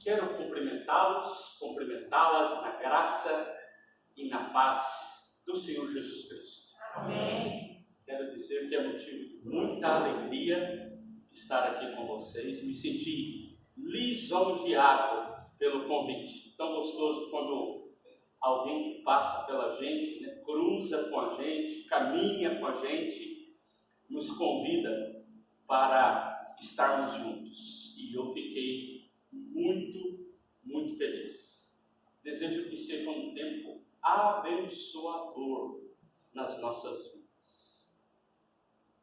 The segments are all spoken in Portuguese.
Quero cumprimentá-las na graça e na paz do Senhor Jesus Cristo. Amém. Quero dizer que é motivo de muita alegria estar aqui com vocês. Me senti lisonjeado pelo convite. Tão gostoso quando alguém que passa pela gente, cruza com a gente, caminha com a gente, nos convida para estarmos juntos. E eu fiquei muito feliz. Desejo que seja um tempo abençoador nas nossas vidas.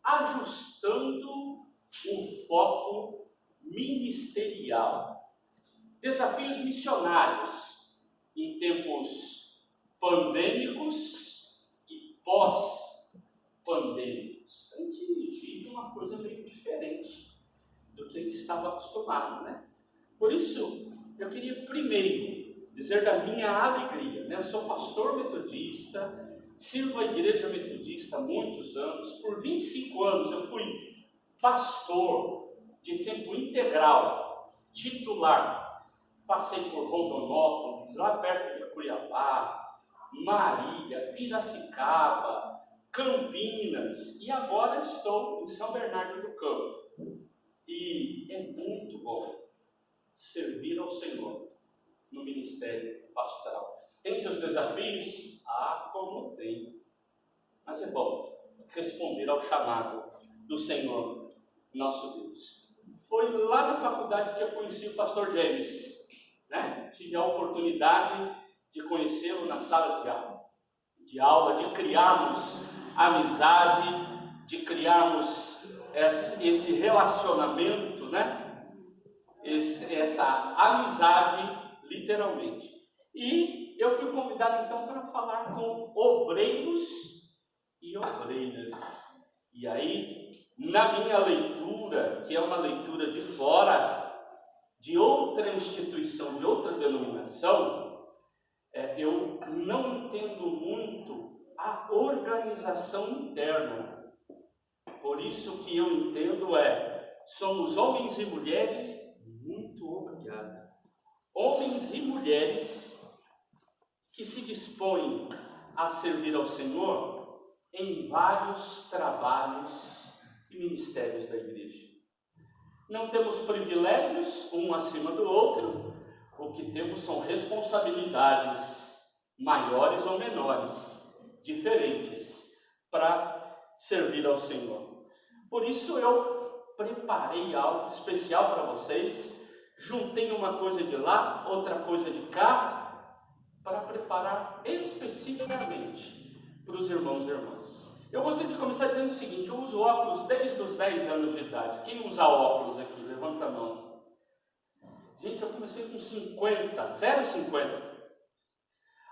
Ajustando o foco ministerial. Desafios missionários em tempos pandêmicos e pós-pandêmicos. A gente vive uma coisa meio diferente do que a gente estava acostumado, né? Por isso, eu queria primeiro dizer da minha alegria, Eu sou pastor metodista, sirvo a igreja metodista há muitos anos. Por 25 anos eu fui pastor de tempo integral, titular. Passei por Rondonópolis, lá perto de Cuiabá, Marília, Piracicaba, Campinas, e agora estou em São Bernardo do Campo. E é muito bom servir ao Senhor no ministério pastoral. Tem seus desafios? Como tem. Mas é bom responder ao chamado do Senhor, nosso Deus. Foi lá na faculdade que eu conheci o pastor James, Tive a oportunidade de conhecê-lo na sala de aula, de criarmos amizade, de criarmos esse relacionamento, essa amizade, literalmente. E eu fui convidado então para falar com obreiros e obreiras. E aí, na minha leitura, que é uma leitura de fora, de outra instituição, de outra denominação, eu não entendo muito a organização interna. Por isso que eu entendo somos homens e mulheres, muito obrigado, homens e mulheres que se dispõem a servir ao Senhor em vários trabalhos e ministérios da igreja. Não temos privilégios um acima do outro, o que temos são responsabilidades maiores ou menores, diferentes, para servir ao Senhor. Por isso eu preparei algo especial para vocês, juntei uma coisa de lá, outra coisa de cá, para preparar especificamente para os irmãos e irmãs. Eu gostaria de começar dizendo o seguinte: eu uso óculos desde os 10 anos de idade. Quem usa óculos aqui? Levanta a mão. Gente, eu comecei com 0,50.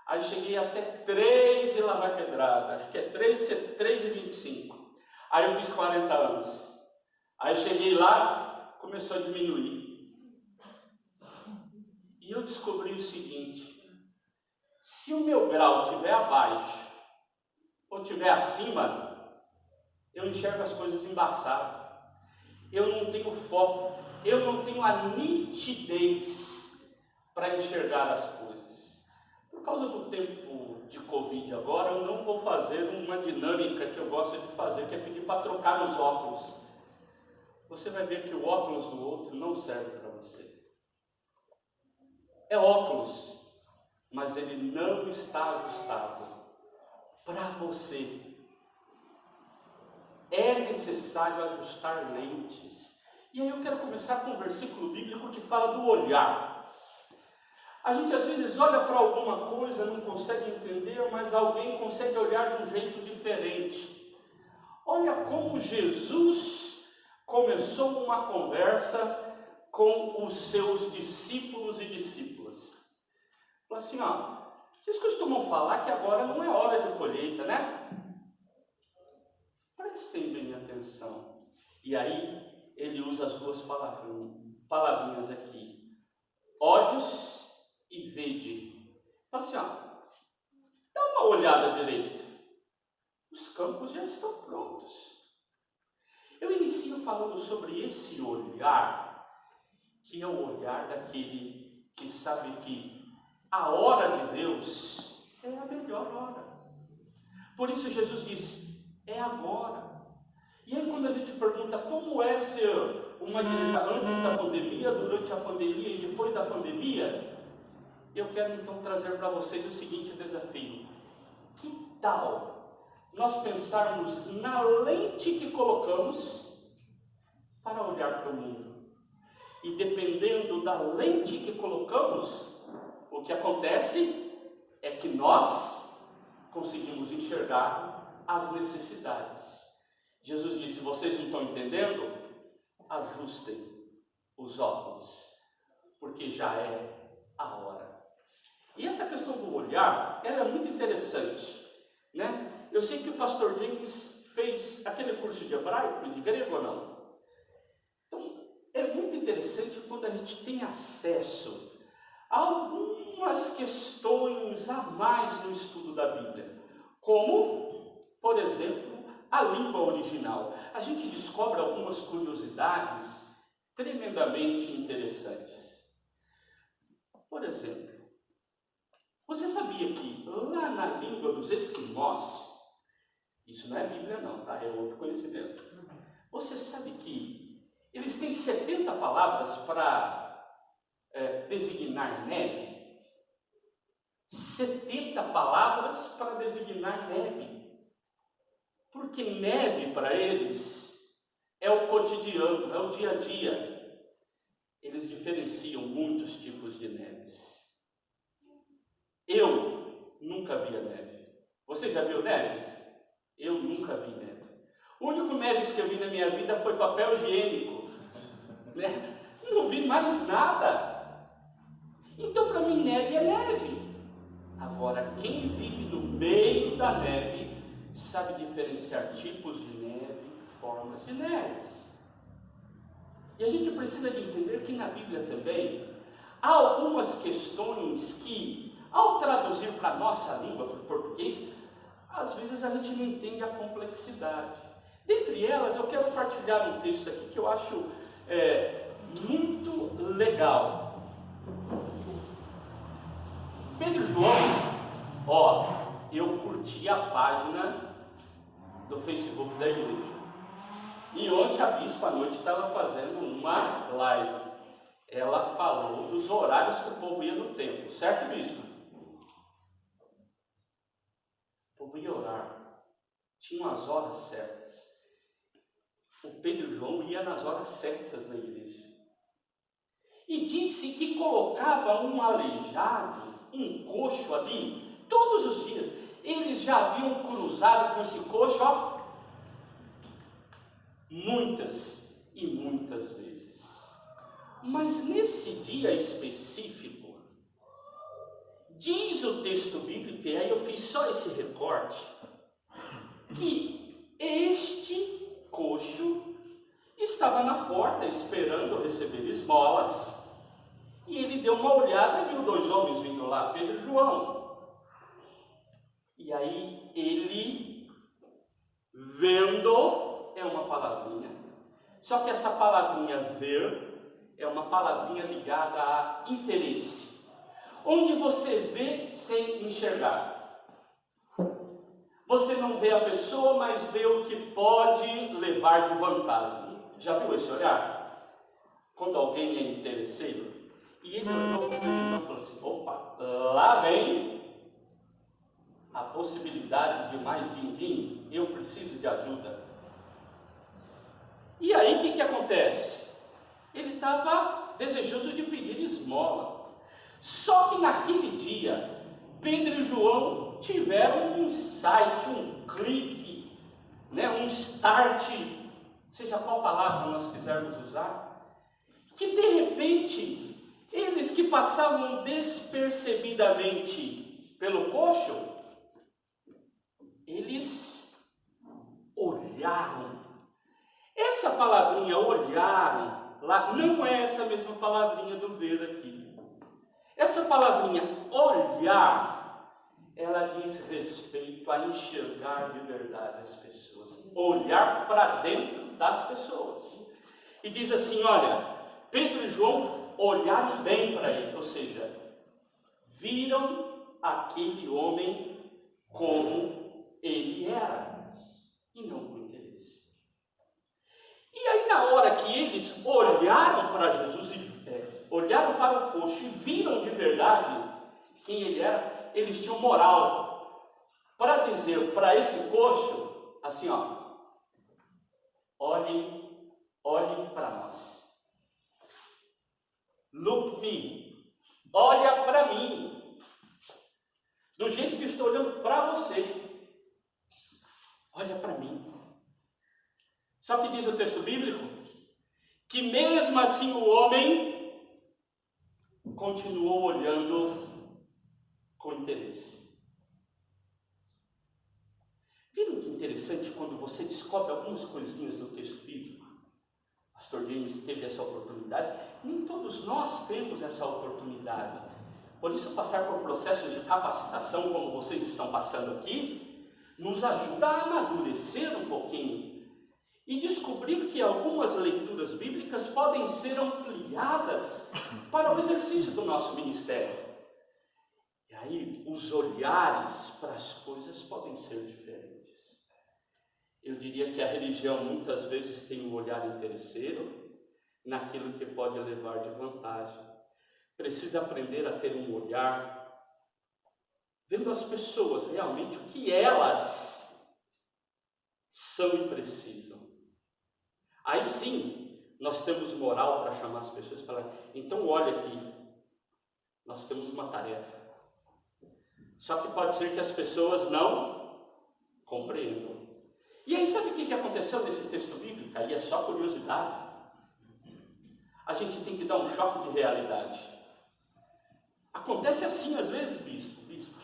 Aí cheguei até 3 e lá vai pedrada. Acho que é 3,25. Aí eu fiz 40 anos. Aí cheguei lá, começou a diminuir. E eu descobri o seguinte: se o meu grau estiver abaixo ou estiver acima, eu enxergo as coisas embaçadas. Eu não tenho foco, eu não tenho a nitidez para enxergar as coisas. Por causa do tempo de Covid agora, eu não vou fazer uma dinâmica que eu gosto de fazer, que é pedir para trocar os óculos. Você vai ver que o óculos do outro não serve para você. É óculos, mas ele não está ajustado para você. É necessário ajustar lentes. E aí eu quero começar com um versículo bíblico que fala do olhar. A gente às vezes olha para alguma coisa, não consegue entender, mas alguém consegue olhar de um jeito diferente. Olha como Jesus começou uma conversa com os seus discípulos e discípulas. Falou assim: vocês costumam falar que agora não é hora de colheita, Prestem bem atenção. E aí ele usa as duas palavrinhas aqui: olhos e vede. Fala assim: dá uma olhada direito. Os campos já estão prontos. Eu inicio falando sobre esse olhar que é o olhar daquele que sabe que a hora de Deus é a melhor hora. Por isso Jesus disse, é agora. E aí quando a gente pergunta como é ser uma igreja antes da pandemia, durante a pandemia e depois da pandemia, eu quero então trazer para vocês o seguinte desafio. Que tal nós pensarmos na lente que colocamos para olhar para o mundo? E dependendo da lente que colocamos, o que acontece é que nós conseguimos enxergar as necessidades. Jesus disse, vocês não estão entendendo? Ajustem os óculos, porque já é a hora. E essa questão do olhar, ela é muito interessante, né? Eu sei que o pastor James fez aquele curso de hebraico e de grego ou não? Então, é muito interessante quando a gente tem acesso a algumas questões a mais no estudo da Bíblia, como, por exemplo, a língua original. A gente descobre algumas curiosidades tremendamente interessantes. Por exemplo, você sabia que lá na língua dos esquimós, isso não é Bíblia não, tá? É outro conhecimento. Você sabe que eles têm 70 palavras para designar neve? 70 palavras para designar neve. Porque neve para eles é o cotidiano, é o dia a dia. Eles diferenciam muitos tipos de neves. Eu nunca vi a neve. Você já viu neve? Eu nunca vi neve. O único neves que eu vi na minha vida foi papel higiênico. Né? Não vi mais nada. Então para mim neve é neve. Agora quem vive no meio da neve sabe diferenciar tipos de neve, formas de neves. E a gente precisa de entender que na Bíblia também há algumas questões que, ao traduzir para a nossa língua, para o português, às vezes a gente não entende a complexidade. Dentre elas, eu quero partilhar um texto aqui que eu acho muito legal. Pedro e João, eu curti a página do Facebook da igreja. E ontem a bispa à noite estava fazendo uma live. Ela falou dos horários que o povo ia no templo, certo, bispa? O povo ia orar. Tinha umas horas certas. O Pedro e João ia nas horas certas na igreja. E disse que colocava um aleijado, um coxo ali, todos os dias. Eles já haviam cruzado com esse coxo, muitas e muitas vezes. Mas nesse dia específico, diz o texto bíblico, e aí eu fiz só esse recorte, que este coxo estava na porta esperando receber esmolas, e ele deu uma olhada e viu dois homens vindo lá, Pedro e João. E aí ele, vendo, é uma palavrinha, só que essa palavrinha ver é uma palavrinha ligada a interesse, onde você vê sem enxergar. Você não vê a pessoa, mas vê o que pode levar de vantagem. Já viu esse olhar? Quando alguém é interesseiro, e ele olhou para ele e falou assim, opa, lá vem a possibilidade de mais din-din, eu preciso de ajuda. E aí o que acontece? Ele estava desejoso de pedir esmola. Só que naquele dia, Pedro e João tiveram um insight, um clique, um start, seja qual palavra nós quisermos usar, que de repente, eles que passavam despercebidamente pelo coxo, eles olharam. Essa palavrinha olharam, lá não é essa mesma palavrinha do ver aqui. Essa palavrinha olhar, ela diz respeito a enxergar de verdade as pessoas, olhar para dentro das pessoas. E diz assim, olha, Pedro e João olharem bem para ele, ou seja, viram aquele homem como ele era, e não com interesse. E aí na hora que eles olharam para Jesus, olharam para o coxo e viram de verdade quem ele era, eles tinham moral para dizer para esse coxo, assim olhem para nós. Look me, olha para mim, do jeito que eu estou olhando para você, olha para mim. Sabe o que diz o texto bíblico? Que mesmo assim o homem continuou olhando com interesse. Viram que interessante quando você descobre algumas coisinhas no texto bíblico? Pastor James teve essa oportunidade. Nem todos nós temos essa oportunidade. Por isso, passar por processos de capacitação, como vocês estão passando aqui, nos ajuda a amadurecer um pouquinho e descobrir que algumas leituras bíblicas podem ser ampliadas para o exercício do nosso ministério. E aí, os olhares para as coisas podem ser diferentes. Eu diria que a religião muitas vezes tem um olhar interesseiro naquilo que pode levar de vantagem. Precisa aprender a ter um olhar vendo as pessoas realmente o que elas são e precisam. Aí sim, nós temos moral para chamar as pessoas e falar, então olha aqui, nós temos uma tarefa. Só que pode ser que as pessoas não compreendam. E aí sabe o que aconteceu nesse texto bíblico? Aí é só curiosidade. A gente tem que dar um choque de realidade. Acontece assim às vezes, bispo,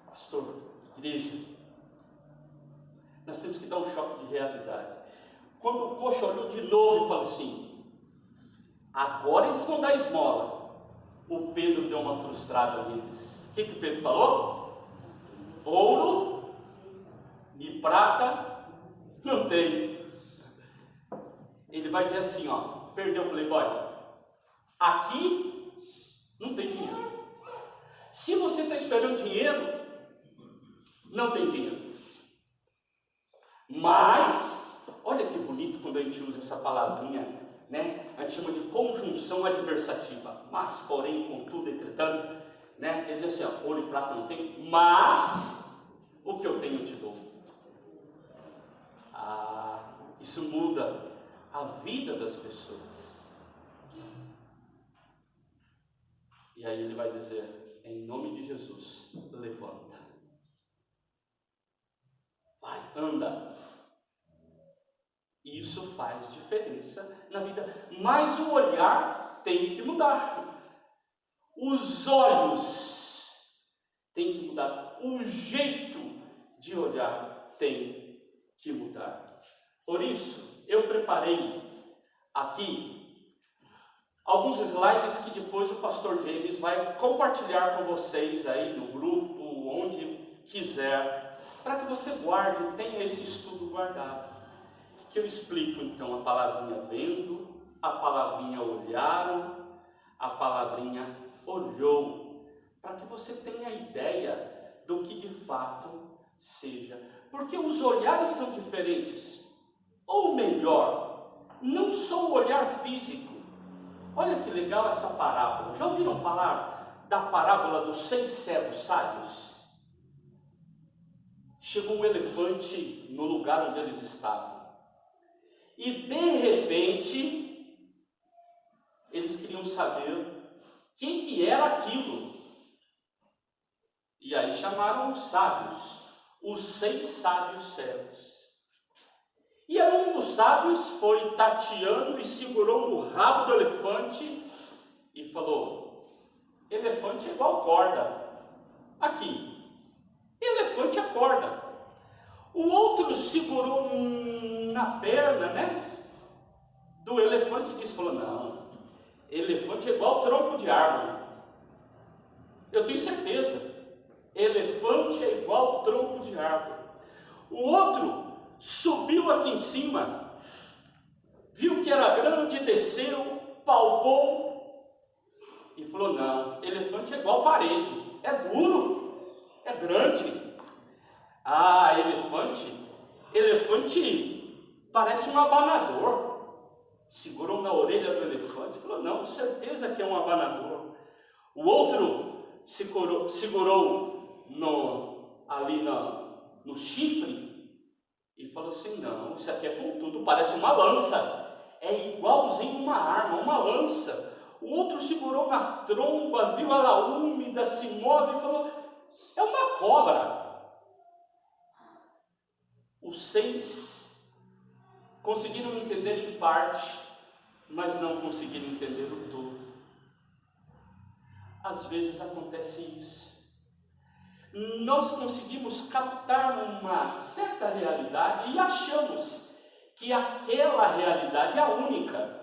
pastor, igreja. Nós temos que dar um choque de realidade. Quando o coxo olhou de novo e falou assim, agora eles vão dar esmola. O Pedro deu uma frustrada neles. O que o Pedro falou? Ouro e prata não tem. Ele vai dizer assim, perdeu o playboy. Aqui não tem dinheiro. Se você está esperando dinheiro, não tem dinheiro. Mas, olha que bonito quando a gente usa essa palavrinha, né? A gente chama de conjunção adversativa. Mas, porém, contudo, entretanto, né? Ele diz assim, ouro e prata não tem, mas o que eu tenho eu te dou. Isso muda a vida das pessoas. E aí ele vai dizer, em nome de Jesus, levanta. Vai, anda. Isso faz diferença na vida. Mas o olhar tem que mudar. Os olhos têm que mudar. O jeito de olhar tem que mudar. Por isso, eu preparei aqui alguns slides que depois o pastor James vai compartilhar com vocês aí no grupo, onde quiser, para que você guarde, tenha esse estudo guardado. Que eu explico então a palavrinha vendo, a palavrinha olharam, a palavrinha olhou, para que você tenha ideia do que de fato seja. Porque os olhares são diferentes. Ou melhor, não só o olhar físico. Olha que legal essa parábola. Já ouviram falar da parábola dos 6 cegos sábios? Chegou um elefante no lugar onde eles estavam. E de repente, eles queriam saber quem que era aquilo. E aí chamaram os sábios, os 6 sábios cegos. E aí um dos sábios foi tateando e segurou no rabo do elefante e falou, elefante é igual corda. Aqui, elefante é corda. O outro segurou na perna, do elefante e disse, falou, não, elefante é igual tronco de árvore. Eu tenho certeza, elefante é igual tronco de árvore. O outro subiu aqui em cima, viu que era grande, desceu, palpou falou, não, elefante é igual parede, é duro, é grande. Ah, elefante parece um abanador. Segurou na orelha do elefante, falou, não, certeza que é um abanador. O outro segurou ali no chifre e falou assim, não, isso aqui é pontudo, parece uma lança. É igualzinho uma arma, uma lança. O outro segurou na tromba, viu ela úmida, se move e falou, é uma cobra. Os 6 conseguiram entender em parte, mas não conseguiram entender o todo. Às vezes acontece isso. Nós conseguimos captar uma certa realidade e achamos que aquela realidade é a única.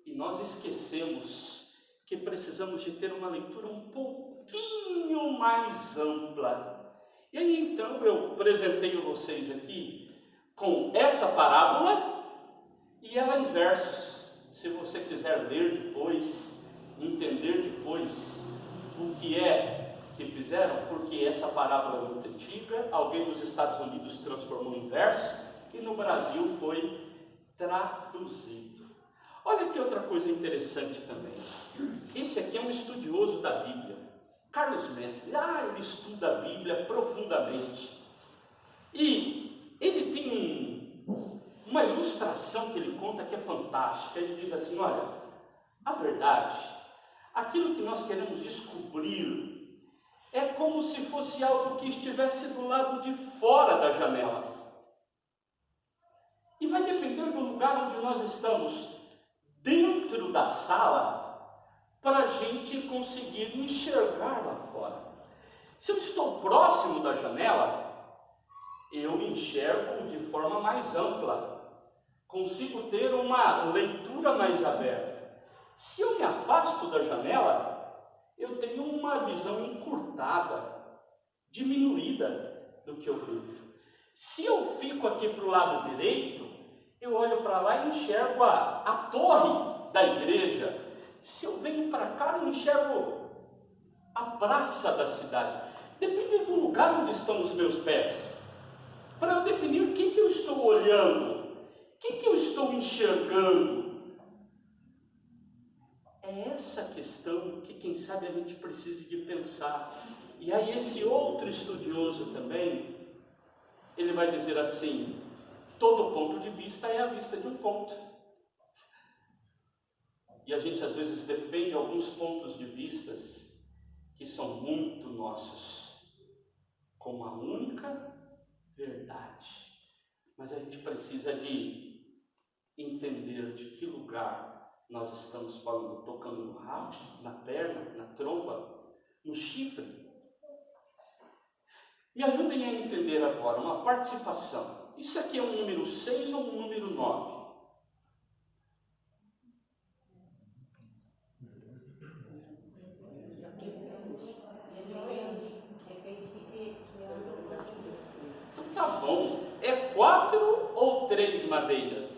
E nós esquecemos que precisamos de ter uma leitura um pouquinho mais ampla. E aí então eu presenteio vocês aqui com essa parábola e ela em versos. Se você quiser ler depois, entender depois o que é que fizeram, porque essa parábola é muito antiga, alguém nos Estados Unidos transformou em verso e no Brasil foi traduzido. Olha que outra coisa interessante também. Esse aqui é um estudioso da Bíblia, Carlos Mestre. Ele estuda a Bíblia profundamente. E ele tem uma ilustração que ele conta que é fantástica. Ele diz assim, olha, a verdade, aquilo que nós queremos descobrir é como se fosse algo que estivesse do lado de fora da janela. E vai depender do lugar onde nós estamos dentro da sala para a gente conseguir enxergar lá fora. Se eu estou próximo da janela, eu enxergo de forma mais ampla, consigo ter uma leitura mais aberta. Se eu me afasto da janela, eu tenho uma visão encurtada, diminuída do que eu vejo. Se eu fico aqui para o lado direito, eu olho para lá e enxergo a torre da igreja. Se eu venho para cá, eu enxergo a praça da cidade. Depende do lugar onde estão os meus pés, para eu definir o que eu estou olhando, o que eu estou enxergando. É essa questão que, quem sabe, a gente precisa de pensar. E aí esse outro estudioso também, ele vai dizer assim, todo ponto de vista é a vista de um ponto. E a gente às vezes defende alguns pontos de vista que são muito nossos, como a única verdade. Mas a gente precisa de entender de que lugar nós estamos falando, tocando no rabo, na perna, na tromba, no chifre. Me ajudem a entender agora uma participação. Isso aqui é um número 6 ou um número 9? Então tá bom. É 4 ou 3 madeiras?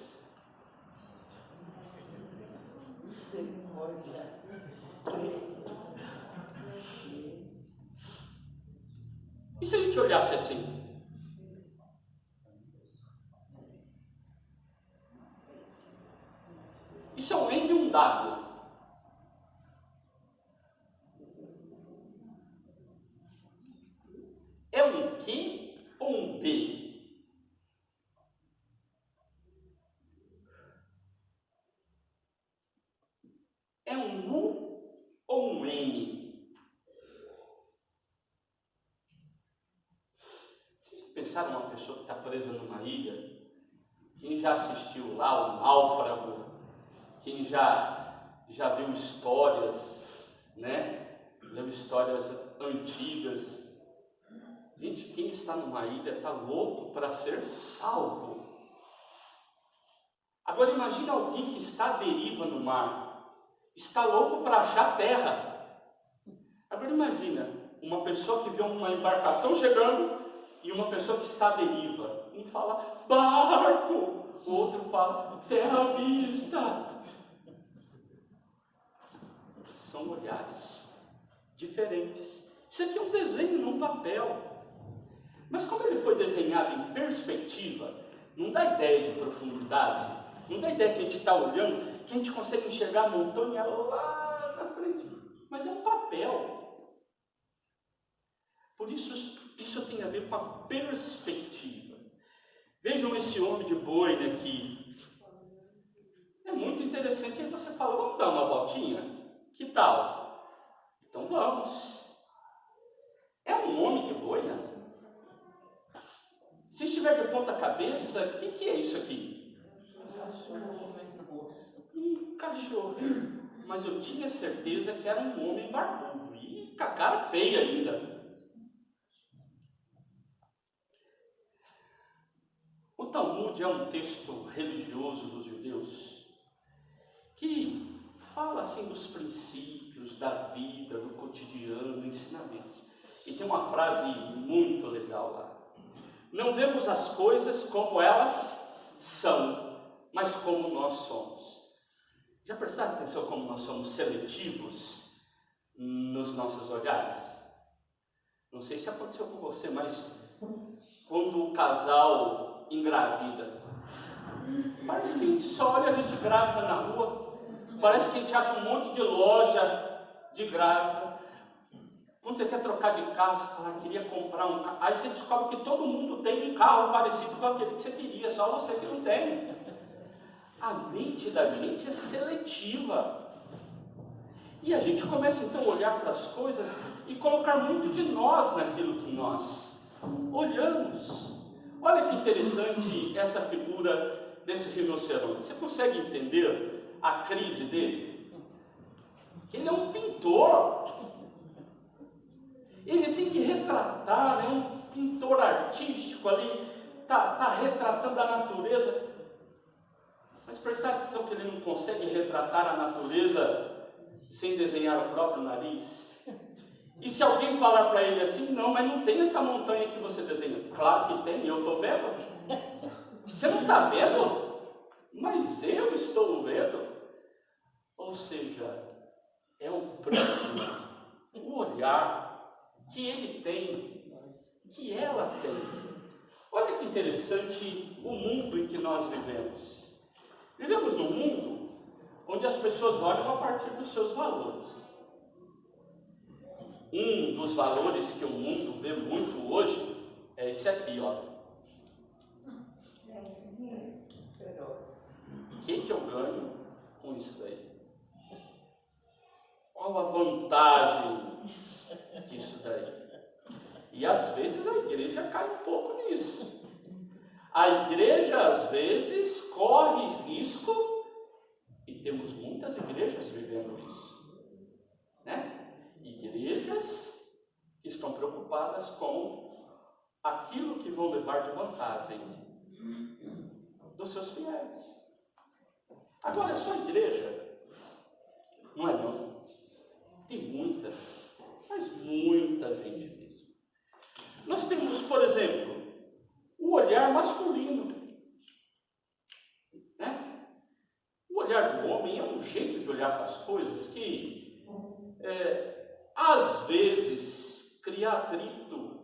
E se a gente olhasse assim? Isso é um N e um W. É um Q ou um B? É um U ou um N? Pensaram uma pessoa que está presa numa ilha? Quem já assistiu lá o Náufrago? Quem já viu histórias, né? Leu histórias antigas. Gente, quem está numa ilha está louco para ser salvo. Agora imagine alguém que está à deriva no mar. Está louco para achar terra. Agora imagina uma pessoa que vê uma embarcação chegando e uma pessoa que está à deriva. Um fala, barco! O outro fala, terra à vista. são olhares diferentes. Isso aqui é um desenho num papel. Mas como ele foi desenhado em perspectiva, não dá ideia de profundidade, não dá ideia que a gente está olhando, que a gente consegue enxergar a montanha lá na frente. Mas é um papel. Por isso tem a ver com a perspectiva. Vejam esse homem de boi aqui. É muito interessante. Aí você fala, vamos dar uma voltinha? Que tal? Então vamos. É um homem de boi, né? Se estiver de ponta cabeça, o que é isso aqui? Um cachorro. Mas eu tinha certeza que era um homem barbudo. E com a cara feia ainda. O Talmud é um texto religioso dos judeus que fala assim dos princípios da vida, do cotidiano, ensinamentos. E tem uma frase muito legal lá. Não vemos as coisas como elas são, mas como nós somos. Já prestaram atenção como nós somos seletivos nos nossos olhares? Não sei se aconteceu com você, mas quando o casal engravida, parece que a gente só olha a gente grávida na rua, parece que a gente acha um monte de loja de grávida. Quando você quer trocar de carro, você fala, queria comprar um carro. Aí você descobre que todo mundo tem um carro parecido com aquele que você queria, só você que não tem. A mente da gente é seletiva. E a gente começa então a olhar para as coisas e colocar muito de nós naquilo que nós olhamos. Olha que interessante essa figura desse rinoceronte. Você consegue entender a crise dele? Ele é um pintor. Ele tem que retratar, é um pintor artístico ali, está retratando a natureza. Mas prestar atenção que ele não consegue retratar a natureza sem desenhar o próprio nariz. E se alguém falar para ele assim, não, mas não tem essa montanha que você desenha. Claro que tem, eu estou vendo. Você não está vendo? Mas eu estou vendo. Ou seja, é o prisma, o olhar que ele tem, que ela tem. Olha que interessante o mundo em que nós vivemos. Vivemos num mundo onde as pessoas olham a partir dos seus valores. Um dos valores que o mundo vê muito hoje é esse aqui, ó. O que eu ganho com isso daí? Qual a vantagem disso daí? E às vezes a igreja cai um pouco nisso. A igreja às vezes corre risco, e temos muitas igrejas vivendo isso, né? Igrejas que estão preocupadas com aquilo que vão levar de vantagem dos seus fiéis. Agora é só igreja? Não é não. Tem muita, mas muita gente mesmo. Nós temos, por exemplo, o olhar masculino. Né? O olhar do homem é um jeito de olhar para as coisas que, às vezes, cria atrito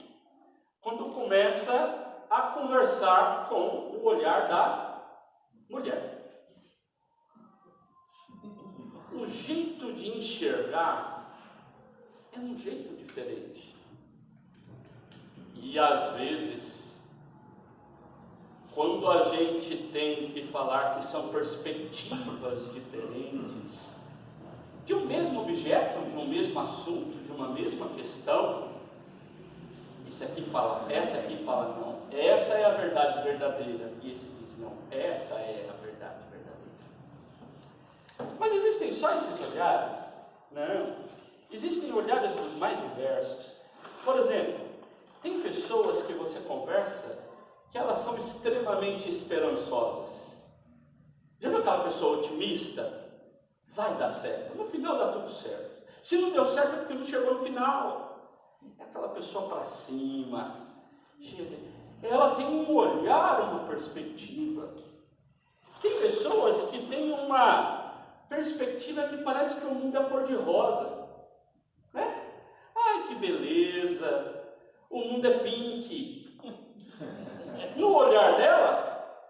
quando começa a conversar com o olhar da mulher. O jeito de enxergar é um jeito diferente. E às vezes, quando a gente tem que falar que são perspectivas diferentes de um mesmo objeto, de um mesmo assunto, de uma mesma questão, esse aqui fala, essa aqui fala não, essa é a verdade verdadeira, e esse diz não, essa é a verdade verdadeira. Mas existem só esses olhares? Não. Existem olhares dos mais diversos. Por exemplo, tem pessoas que você conversa que elas são extremamente esperançosas. Já viu aquela pessoa otimista? Vai dar certo. No final dá tudo certo. Se não deu certo é porque não chegou no final. É aquela pessoa para cima. Ela tem um olhar, uma perspectiva. Tem pessoas que têm uma perspectiva que parece que o mundo é cor-de-rosa, né? Ai, que beleza, o mundo é pink. No olhar dela,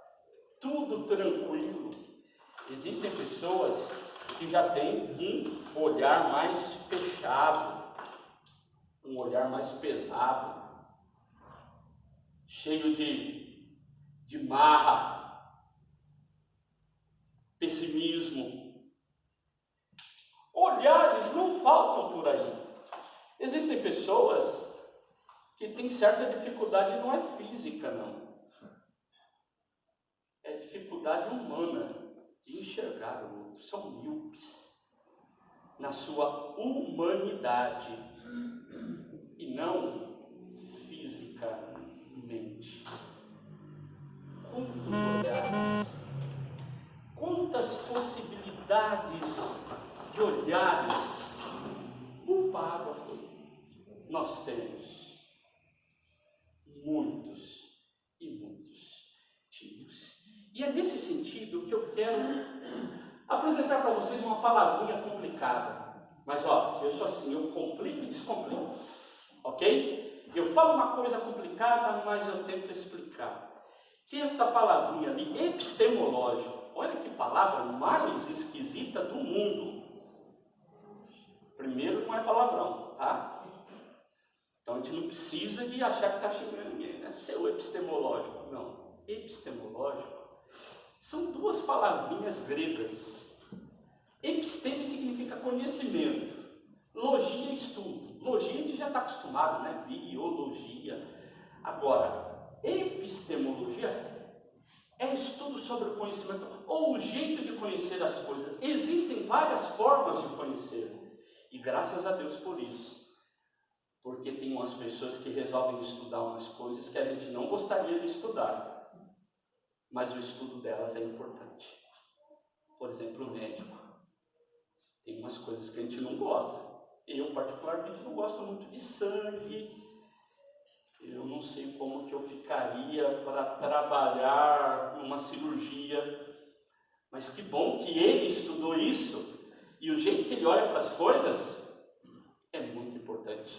tudo tranquilo. Existem pessoas que já têm um olhar mais fechado, um olhar mais pesado, cheio de marra, pessimismo. Olhares não faltam por aí. Existem pessoas que têm certa dificuldade, não é física, não. É dificuldade humana de enxergar o outro. São míopes na sua humanidade e não fisicamente. Quantos olhares, quantas possibilidades de olhares um parágrafo nós temos. Muitos e muitos tipos. E é nesse sentido que eu quero apresentar para vocês uma palavrinha complicada. Mas ó, eu sou assim, eu complico e descomplico. Ok? Eu falo uma coisa complicada, mas eu tento explicar. Que essa palavrinha ali, epistemológico, olha que palavra mais esquisita do mundo. Primeiro, não é palavrão, tá? Então a gente não precisa de achar que está xingando ninguém, né? Seu epistemológico. Não. Epistemológico são duas palavrinhas gregas. Episteme significa conhecimento. Logia, estudo. Logia a gente já está acostumado, né? Biologia. Agora, epistemologia é estudo sobre o conhecimento, ou o jeito de conhecer as coisas. Existem várias formas de conhecer. E graças a Deus por isso. Porque tem umas pessoas que resolvem estudar umas coisas que a gente não gostaria de estudar. Mas o estudo delas é importante. Por exemplo, o médico. Tem umas coisas que a gente não gosta. Eu, particularmente, não gosto muito de sangue. Eu não sei como que eu ficaria para trabalhar numa cirurgia. Mas que bom que ele estudou isso. E o jeito que ele olha para as coisas é muito importante.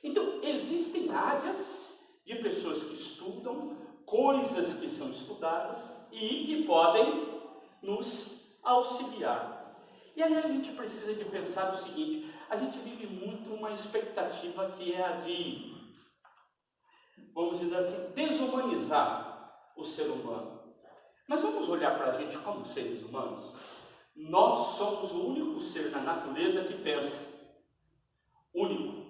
Então, existem áreas de pessoas que estudam, coisas que são estudadas e que podem nos auxiliar. E aí a gente precisa de pensar o seguinte, a gente vive muito uma expectativa que é a de, vamos dizer assim, desumanizar o ser humano. Mas vamos olhar para a gente como seres humanos? Nós somos o único ser na natureza que pensa. Único.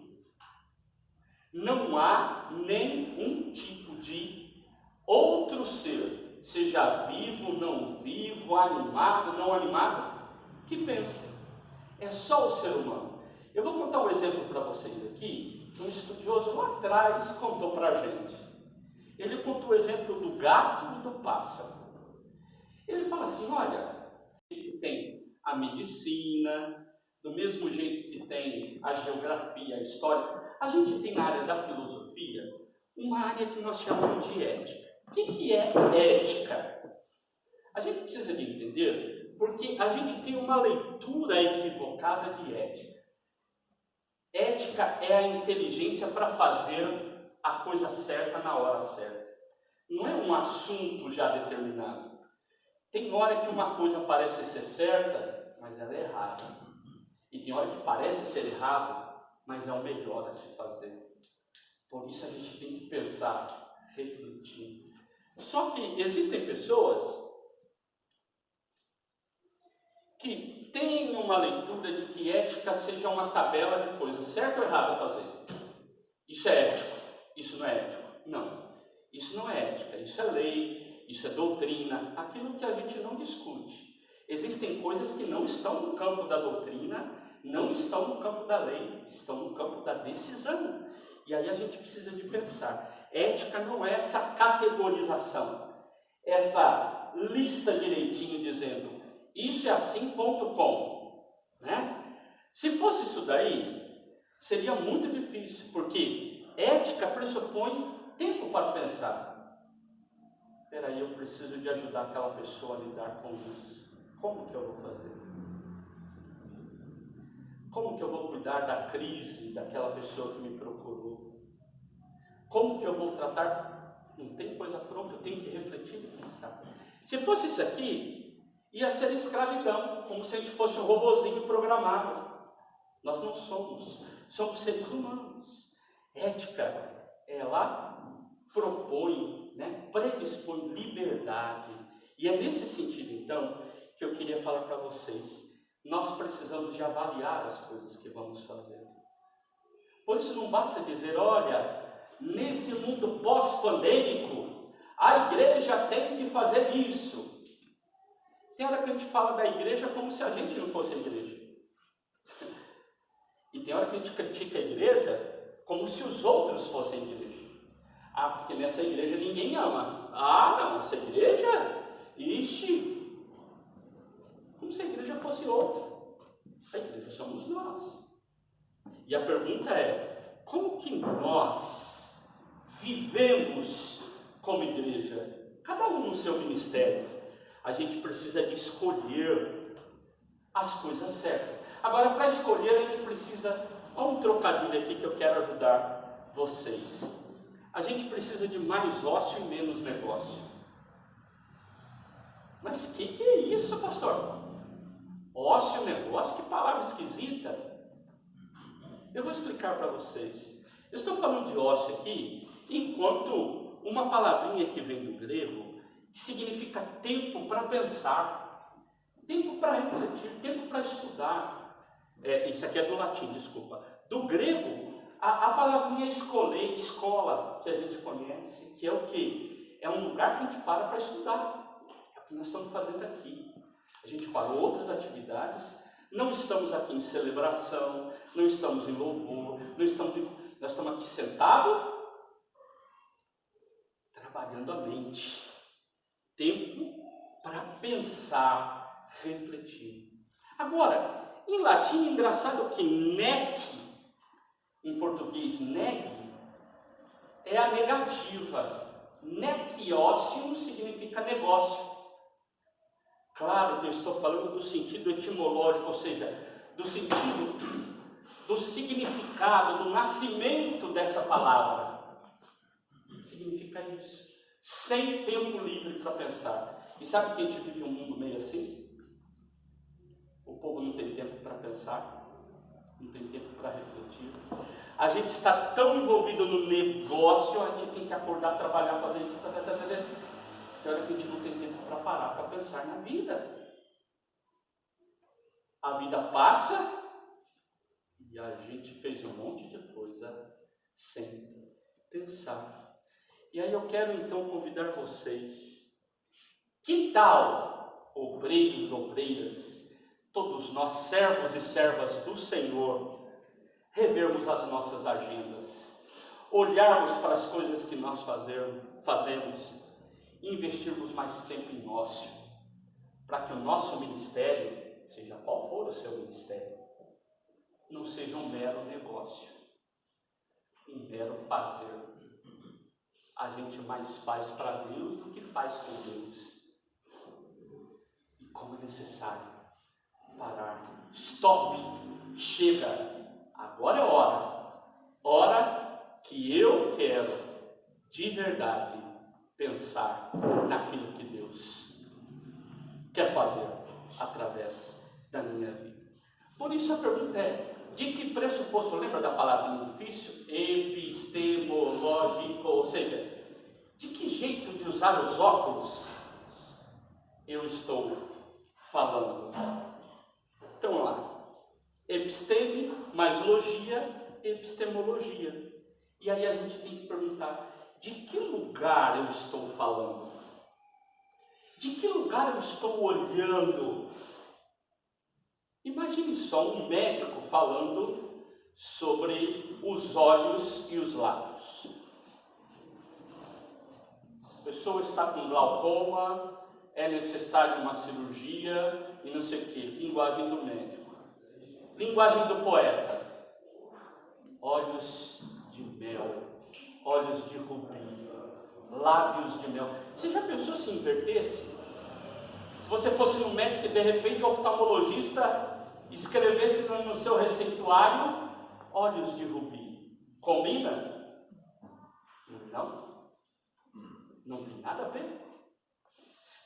Não há nenhum tipo de outro ser, seja vivo, não vivo, animado, não animado, que pensa. É só o ser humano. Eu vou contar um exemplo para vocês aqui, que um estudioso lá atrás contou para a gente. Ele contou o exemplo do gato e do pássaro. Ele fala assim, olha, tem a medicina, do mesmo jeito que tem a geografia, a história, a gente tem na área da filosofia uma área que nós chamamos de ética. O que é ética? A gente precisa de entender porque a gente tem uma leitura equivocada de ética. Ética é a inteligência para fazer a coisa certa na hora certa. Não é um assunto já determinado. Tem hora que uma coisa parece ser certa, mas ela é errada. E tem hora que parece ser errado, mas é o melhor a se fazer. Por isso a gente tem que pensar, refletir. Só que existem pessoas que têm uma leitura de que ética seja uma tabela de coisas certo ou errado a fazer. Isso é ético, isso não é ético. Não, isso não é ética, isso é lei, isso é doutrina, aquilo que a gente não discute. Existem coisas que não estão no campo da doutrina, não estão no campo da lei, estão no campo da decisão. E aí a gente precisa de pensar. Ética não é essa categorização, essa lista direitinho dizendo isso é assim, ponto com. Né? Se fosse isso daí, seria muito difícil, porque ética pressupõe tempo para pensar. Espera aí, eu preciso de ajudar aquela pessoa a lidar com isso. Como que eu vou fazer? Como que eu vou cuidar da crise daquela pessoa que me procurou? Como que eu vou tratar? Não tem coisa pronta, eu tenho que refletir e pensar. Se fosse isso aqui, ia ser escravidão, como se a gente fosse um robozinho programado. Nós não somos, somos seres humanos. Ética, ela propõe, predispõe liberdade. E é nesse sentido, então, que eu queria falar para vocês. Nós precisamos de avaliar as coisas que vamos fazer. Por isso não basta dizer, olha, nesse mundo pós-pandêmico, a igreja tem que fazer isso. Tem hora que a gente fala da igreja como se a gente não fosse a igreja. E tem hora que a gente critica a igreja como se os outros fossem a igreja. Ah, porque nessa igreja ninguém ama. Ah, não, essa igreja? Ixi! Como se a igreja fosse outra. A igreja somos nós. E a pergunta é, como que nós vivemos como igreja? Cada um no seu ministério. A gente precisa de escolher as coisas certas. Agora, para escolher, a gente precisa... Olha um trocadilho aqui que eu quero ajudar vocês. A gente precisa de mais ócio e menos negócio. Mas que é isso, pastor? Ócio, negócio, que palavra esquisita. Eu vou explicar para vocês. Eu estou falando de ócio aqui, enquanto uma palavrinha que vem do grego, que significa tempo para pensar, tempo para refletir, tempo para estudar. Isso aqui é do latim, desculpa. Do grego, a palavrinha escola, que a gente conhece, que é o quê? É um lugar que a gente para estudar. É o que nós estamos fazendo aqui. A gente parou outras atividades, não estamos aqui em celebração, não estamos em louvor, nós estamos aqui sentados, trabalhando a mente. Tempo para pensar, refletir. Agora, em latim é engraçado que nec, em português neg, é a negativa. Neciosium significa negócio. Claro que eu estou falando do sentido etimológico, ou seja, do sentido, do significado, do nascimento dessa palavra. Significa isso. Sem tempo livre para pensar. E sabe que a gente vive um mundo meio assim? O povo não tem tempo para pensar, não tem tempo para refletir. A gente está tão envolvido no negócio, a gente tem que acordar, trabalhar, fazer isso, que hora que a gente não tem tempo para parar, para pensar na vida. A vida passa e a gente fez um monte de coisa sem pensar. E aí eu quero então convidar vocês. Que tal, obreiros e obreiras, todos nós servos e servas do Senhor, revermos as nossas agendas, olharmos para as coisas que nós fazemos, investirmos mais tempo em ócio, para que o nosso ministério, seja qual for o seu ministério, não seja um mero negócio, um mero fazer. A gente mais faz para Deus do que faz com Deus. E como é necessário parar. Stop! Chega! Agora é hora. Hora que eu quero, de verdade, pensar naquilo que Deus quer fazer através da minha vida. Por isso a pergunta é, de que pressuposto, lembra da palavrinha difícil? Epistemológico, ou seja, de que jeito de usar os óculos eu estou falando? Então vamos lá, episteme mais logia, epistemologia. E aí a gente tem que perguntar, de que lugar eu estou falando? De que lugar eu estou olhando? Imagine só um médico falando sobre os olhos e os lábios. A pessoa está com glaucoma, é necessário uma cirurgia e não sei o que. Linguagem do médico. Linguagem do poeta. Olhos de mel, olhos de rubi, lábios de mel. Você já pensou se invertesse? você fosse no médico e de repente o oftalmologista escrevesse no seu receituário olhos de rubi. Combina? Não. Não tem nada a ver.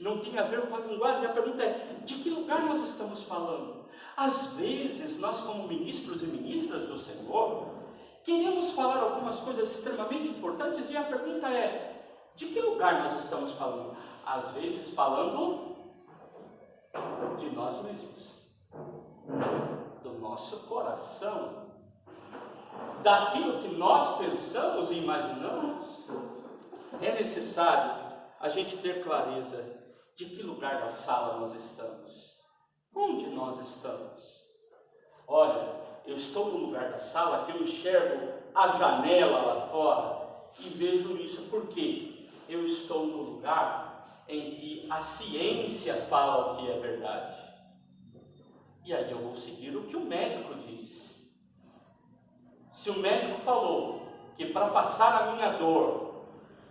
Não tem a ver com a linguagem. A pergunta é, de que lugar nós estamos falando? Às vezes, nós como ministros e ministras do Senhor, queremos falar algumas coisas extremamente importantes e a pergunta é, de que lugar nós estamos falando? Às vezes falando de nós mesmos, do nosso coração, daquilo que nós pensamos e imaginamos. É necessário a gente ter clareza de que lugar da sala nós estamos. Onde nós estamos? Olha, eu estou no lugar da sala que eu enxergo a janela lá fora e vejo isso porque eu estou no lugar em que a ciência fala o que é verdade. E aí eu vou seguir o que o médico diz. Se o médico falou que para passar a minha dor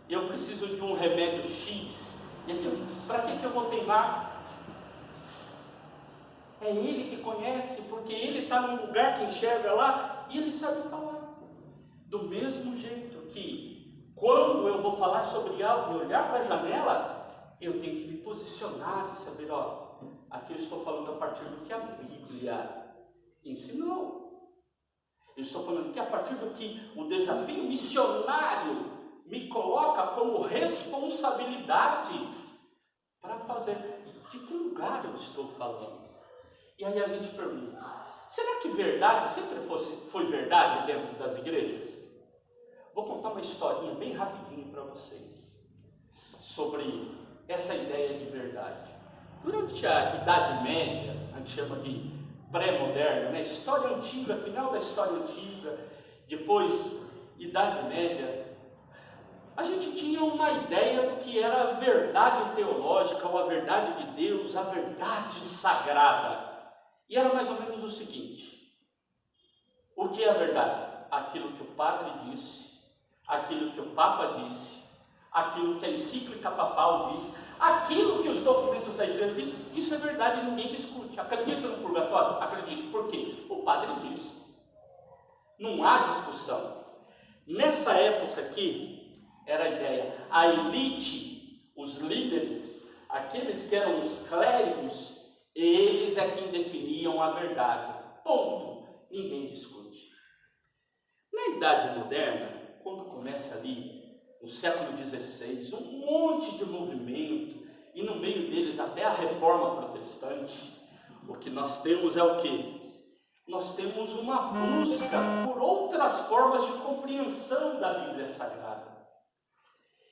eu preciso de um remédio X, para que eu vou teimar? É ele que conhece, porque ele está num lugar que enxerga lá e ele sabe falar. Do mesmo jeito que quando eu vou falar sobre algo e olhar para a janela, eu tenho que me posicionar e saber, aqui eu estou falando a partir do que a Bíblia ensinou. Eu estou falando que a partir do que o desafio missionário me coloca como responsabilidade para fazer. De que lugar eu estou falando? E aí a gente pergunta, será que verdade sempre foi verdade dentro das igrejas? Vou contar uma historinha bem rapidinho para vocês sobre essa ideia de verdade. Durante a Idade Média, a gente chama de pré-moderna, né? História antiga, final da história antiga, depois Idade Média, a gente tinha uma ideia do que era a verdade teológica, ou a verdade de Deus, a verdade sagrada. E era mais ou menos o seguinte: o que é a verdade? Aquilo que o padre disse, aquilo que o Papa disse, aquilo que a encíclica papal disse, aquilo que os documentos da igreja dizem, isso é verdade e ninguém discute. Acredita no purgatório? Acredito. Por quê? O padre disse. Não há discussão. Nessa época aqui, era a ideia, a elite, os líderes, aqueles que eram os clérigos, eles é quem definiam a verdade. Ponto. Ninguém discute. Na Idade Moderna, quando começa ali, no século XVI, um monte de movimento, e no meio deles até a Reforma Protestante, o que nós temos é o quê? Nós temos uma busca por outras formas de compreensão da Bíblia Sagrada.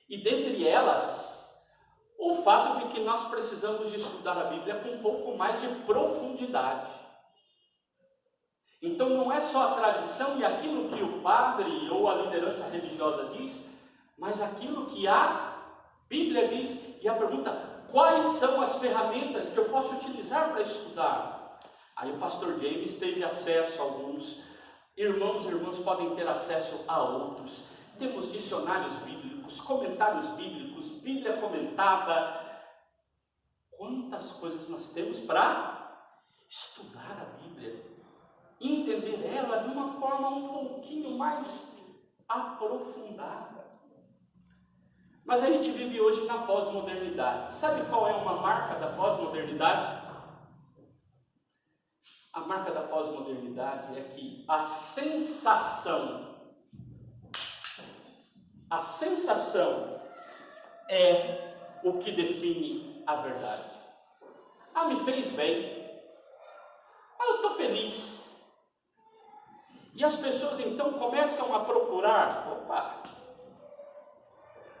E dentre elas, o fato de que nós precisamos de estudar a Bíblia com um pouco mais de profundidade. Então não é só a tradição e aquilo que o padre ou a liderança religiosa diz, mas aquilo que a Bíblia diz. E a pergunta, quais são as ferramentas que eu posso utilizar para estudar? Aí o pastor James teve acesso a alguns, irmãos e irmãs podem ter acesso a outros. Temos dicionários bíblicos, comentários bíblicos, Bíblia comentada. Quantas coisas nós temos para estudar a Bíblia, entender ela de uma forma um pouquinho mais aprofundada. Mas a gente vive hoje na pós-modernidade. Sabe qual é uma marca da pós-modernidade? A marca da pós-modernidade é que a sensação é o que define a verdade. Me fez bem. Eu estou feliz. E as pessoas então começam a procurar.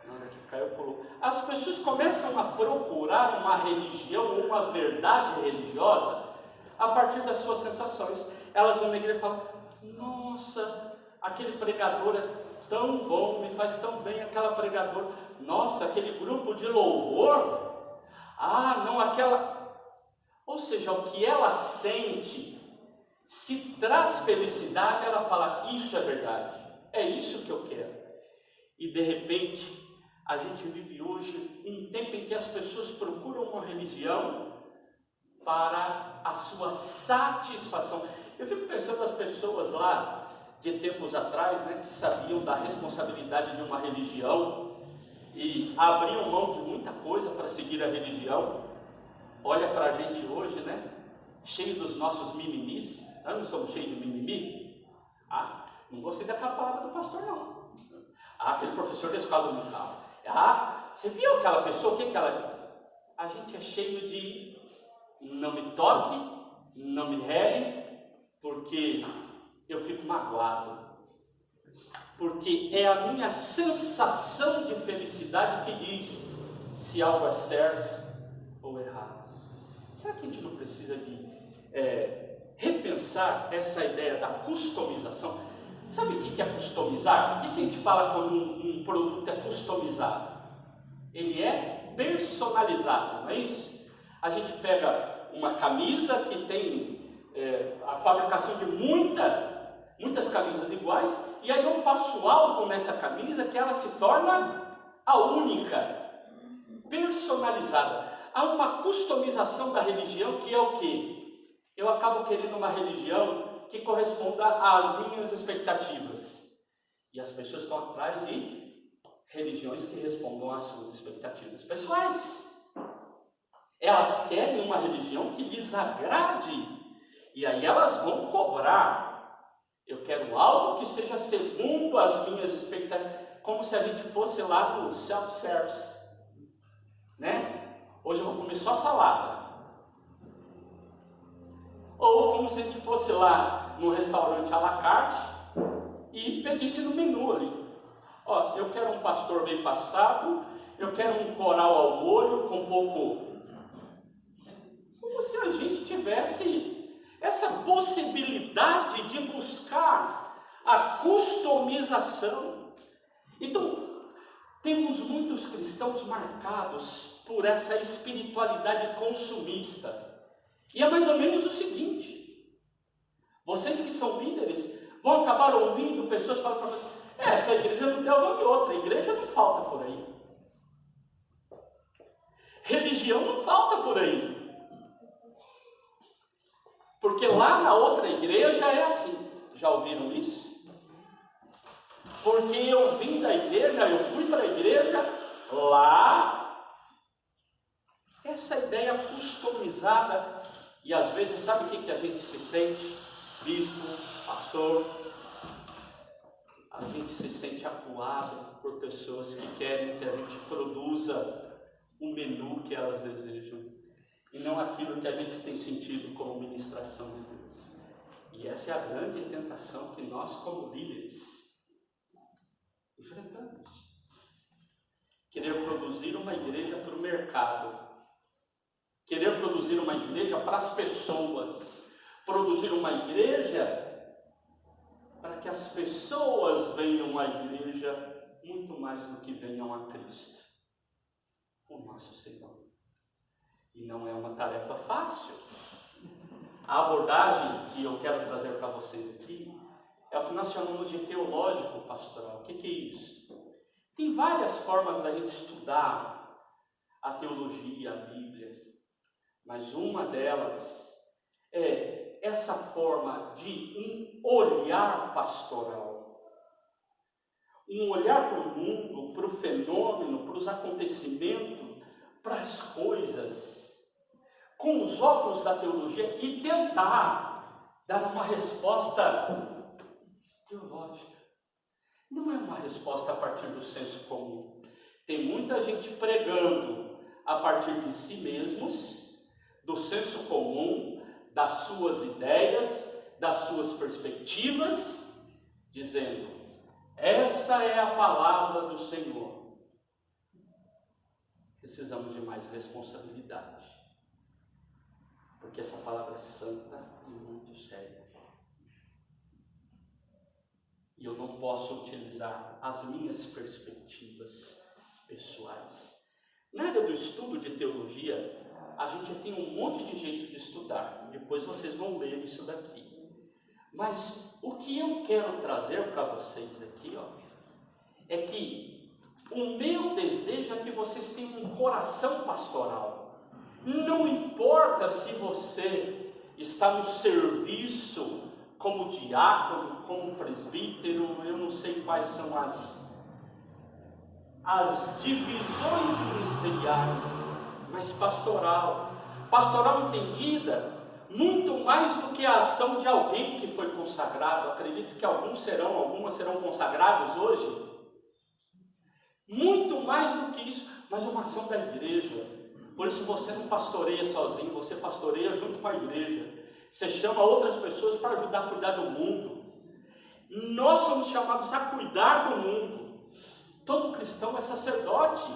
Na hora que caiu, pulou. As pessoas começam a procurar uma religião ou uma verdade religiosa a partir das suas sensações. Elas vão na igreja e falam: nossa, aquele pregador é tão bom, me faz tão bem aquela pregadora. Nossa, aquele grupo de louvor. Não, aquela. Ou seja, o que ela sente, se traz felicidade, ela fala: isso é verdade, é isso que eu quero. E de repente, a gente vive hoje um tempo em que as pessoas procuram uma religião para a sua satisfação. Eu fico pensando nas pessoas lá de tempos atrás, né, que sabiam da responsabilidade de uma religião e abriam mão de muita coisa para seguir a religião. Olha para a gente hoje, né, cheio dos nossos mimimis. Nós não somos cheios de mimimi? Não gostei daquela palavra do pastor, não. Aquele professor da escola dominical. Você viu aquela pessoa, o que ela... A gente é cheio de não me toque, não me rele, porque eu fico magoado. Porque é a minha sensação de felicidade que diz se algo é certo ou errado. Será que a gente não precisa de repensar essa ideia da customização? Sabe o que é customizar? O que a gente fala quando um produto é customizado? Ele é personalizado, não é isso? A gente pega uma camisa que tem a fabricação de muitas camisas iguais, e aí eu faço algo nessa camisa que ela se torna a única, personalizada. Há uma customização da religião que é o quê? Eu acabo querendo uma religião que corresponda às minhas expectativas. E as pessoas estão atrás de religiões que respondam às suas expectativas pessoais. Elas querem uma religião que lhes agrade. E aí elas vão cobrar. Eu quero algo que seja segundo as minhas expectativas. Como se a gente fosse lá no self-service, né? Hoje eu vou comer só salada. Ou como se a gente fosse lá no restaurante à la carte e pedisse no menu ali. Eu quero um pastor bem passado, eu quero um coral ao molho com pouco... Como se a gente tivesse essa possibilidade de buscar a customização. Então, temos muitos cristãos marcados por essa espiritualidade consumista. E é mais ou menos o seguinte: vocês que são líderes vão acabar ouvindo pessoas falando para vocês: essa igreja não deu nome outra, igreja não falta por aí. Religião não falta por aí. Porque lá na outra igreja é assim. Já ouviram isso? Porque eu vim da igreja, eu fui para a igreja, lá, essa ideia customizada, e às vezes sabe o que a gente se sente? Bispo, pastor, a gente se sente acuado por pessoas que querem que a gente produza o menu que elas desejam, e não aquilo que a gente tem sentido como ministração de Deus. E essa é a grande tentação que nós, como líderes, enfrentamos. Querer produzir uma igreja para o mercado, querer produzir uma igreja para as pessoas, produzir uma igreja para que as pessoas venham à igreja muito mais do que venham a Cristo, o nosso Senhor. E não é uma tarefa fácil. A abordagem que eu quero trazer para vocês aqui é o que nós chamamos de teológico pastoral. O que é isso? Tem várias formas da gente estudar a teologia, a Bíblia, mas uma delas é essa forma de um olhar pastoral. Um olhar para o mundo, para o fenômeno, para os acontecimentos, para as coisas, com os óculos da teologia, e tentar dar uma resposta teológica. Não é uma resposta a partir do senso comum. Tem muita gente pregando a partir de si mesmos, do senso comum, das suas ideias, das suas perspectivas, dizendo: essa é a palavra do Senhor. Precisamos de mais responsabilidade, porque essa palavra é santa e muito séria. E eu não posso utilizar as minhas perspectivas pessoais. Na área do estudo de teologia, a gente tem um monte de jeito de estudar. Depois vocês vão ler isso daqui. Mas o que eu quero trazer para vocês aqui, é que o meu desejo é que vocês tenham um coração pastoral. Não importa se você está no serviço como diácono, como presbítero, eu não sei quais são as divisões ministeriais, mas pastoral entendida muito mais do que a ação de alguém que foi consagrado. Acredito que algumas serão consagrados hoje, muito mais do que isso, mas uma ação da igreja. Por isso você não pastoreia sozinho, você pastoreia junto com a igreja. Você chama outras pessoas para ajudar a cuidar do mundo. Nós somos chamados a cuidar do mundo. Todo cristão é sacerdote.